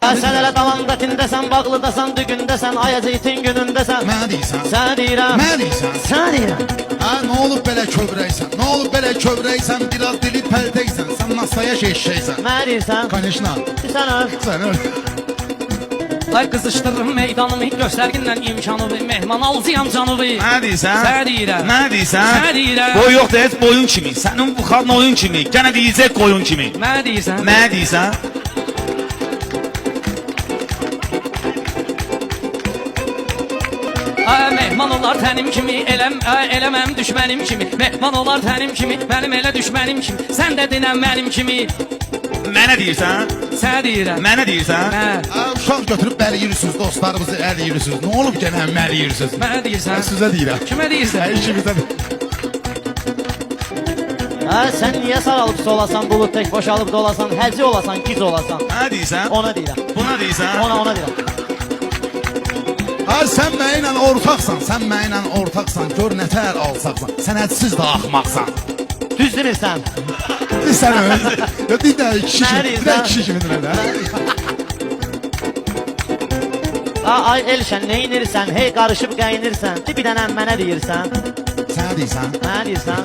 Sen elə davamdakindəsən, bağlıdasan, dügündəsən, ayazeytin günündəsən. Mənə deyirsən? Sən deyirəm. Mənə deyirsən? Sən deyirəm. Ha, nə olub belə kövrəysən? Nə olub belə kövrəysən? Biraz dili pəltəksən. Sən masaya eşşəksən. Mənə deyirsən. Konişna. Sən öl. Sən öl. Ay qızışdırırım meydanımı, göstərginlə imkanımı, mehman alcıyam canımı. Mənə deyirsən? Sənə deyirəm. Mənə deyirsən? Sənə deyirəm. Boy yoxdur, heç boyun kimi. Sənin bu xalın oyun kimi. Gənə deyəcək qoyun kimi. Mənə deyirsən. Mənə deyirsən? Ay mehman olar tənim kimi, eləməm düşmənim kimi. Mehman olar tənim kimi, mənim elə düşmənim kimi. Sən də dinən mənim kimi. Mənə deyirsən? Sənə deyirəm. Mənə deyirsən? Hə. Ha, uşaq götürüb bəliyirsiniz, dostlarımızı əliyirsiniz. Nə olub gənə məliyirsiniz? Mənə deyirsən. Mən sizə deyirəm. Kimə deyirsən? İkimizə Ha, sən niyə saralıbsa olasan, bulud tək boşalıb dolasan, həci olasan, gic olasan. Mənə deyirsən? Ona deyirəm. Buna deyirsən? Ona deyirəm. Ha, sən mənimlə ortaqsan, sən mənimlə ortaqsan. Gör nətər alsaqsan. Sənədsiz də axmaqsan. Düz demirsən. Sən öl. Bir də kişi Mənə kimi, bir də deyirsən? kişi kimi dinlə. Ha, ay Elşən, neyinirsən? Hey, qarışıb qəyinirsən. Bir dənə mənə deyirsən. Sənə deyirsən? Mənə deyirsən.